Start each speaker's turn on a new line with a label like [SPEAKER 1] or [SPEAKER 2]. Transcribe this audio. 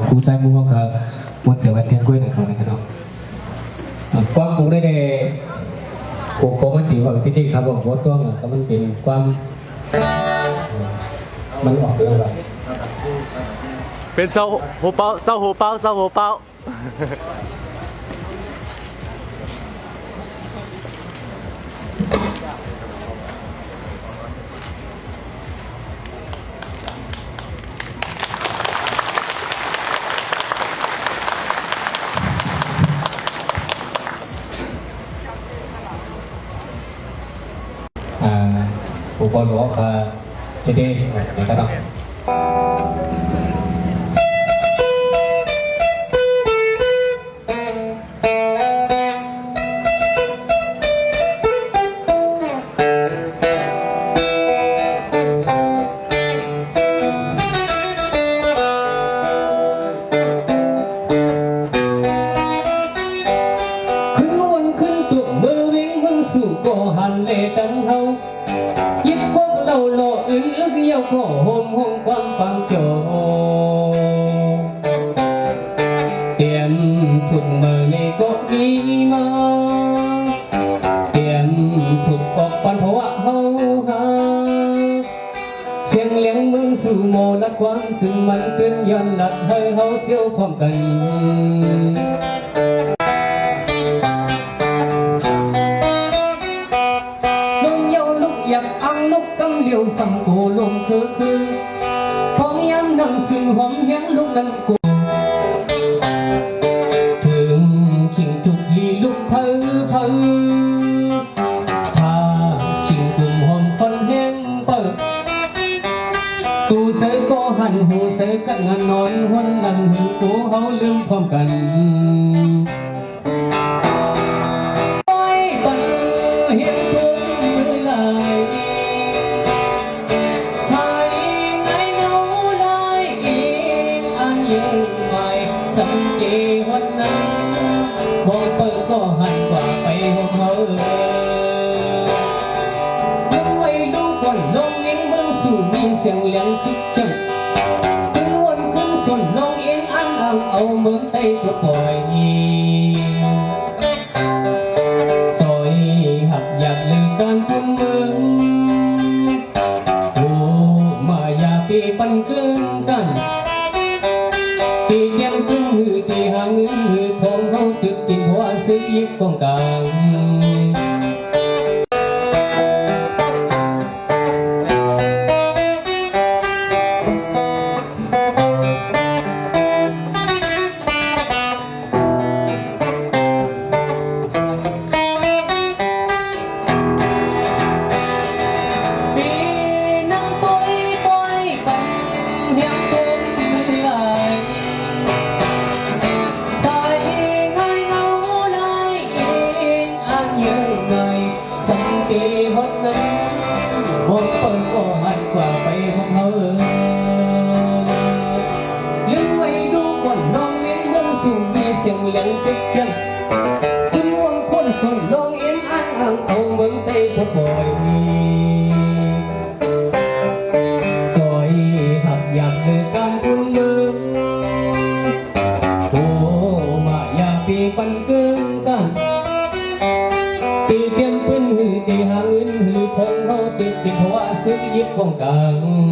[SPEAKER 1] ครูสายมูเขาก็มดเสือวันเทียนกล้วยหนึ่งเขาเลยครับความครูได้ครูโคมันตีว่าที่ครับผมโคตัวเงี้ยก็มันเป็นความมันออกเรื่องแบบ
[SPEAKER 2] เป็นเศร้าหัวเป้าเศร้าหัวเป้าเศร้าหัวเป้า
[SPEAKER 1] อุปกรณ์ของที่นี่นะครับ ขึ้นวนขึ้นตัวมือวิ่งมึงสู่โกหันเลตังเฮายิบกกเหล่าโลอึ้งอึกเยี่ยวโคโฮมห้องความฟังโจเตรียมถุดมือในกกดีมาเตรียมถุดออกปันหัวเฮาหาเสียงเลี้ยงมึงสู่โมลัดความซึ่งมันเตือนย้อนหลัดให้เฮาเสียวพร้อมกันอยากอังนกกำเลี้ยวสังโกลงคือพองย้ำนำซึ่งหอมแห้งลูกนั้นกูถึงขิงจุกลีลุกเพ้อถ้าขิงกลุ่มหอมคนแห้งเปิดตูเสือก็หันหูเสือกันงานนอนหันนั่งหูกูเฮาลืมพร้อมกันสังเกตวันนั้นมองเปิดก็หันกว่าไปหัวเขายังไม่ดูก่อนน้องเองเมืองสู่มีเสียงเลี้ยงคิดจังขึ้นวนขึ้นส่วนน้องเองอันเอาเมืองใต้ก็ปล่อยซอยหักอยากลืมการคุ้นเมืองโอ้มาอย่าปีปันเกินกันตีเดียงพึ่งหือตีหางหือทองเขาตึกกินหัวซื้อยิบกองกลางวันนั้นมองเปิดก็หันกว่าไปพบเฮาลืมไว้ดูก่อนน้องเอ็นเมืองสู่มีเสียงเลี้ยงติดกันถึงวงคนส่งน้องเอ็นอ้างเอาเมืองใต้พบบ่อยซอยหักอยากเดินการบุญเมืองโอ้มาอย่าปีปันเกินกันตีเตียนปืนหือตีหางหือพงเขาติดหัวซื้อยิบกองกลาง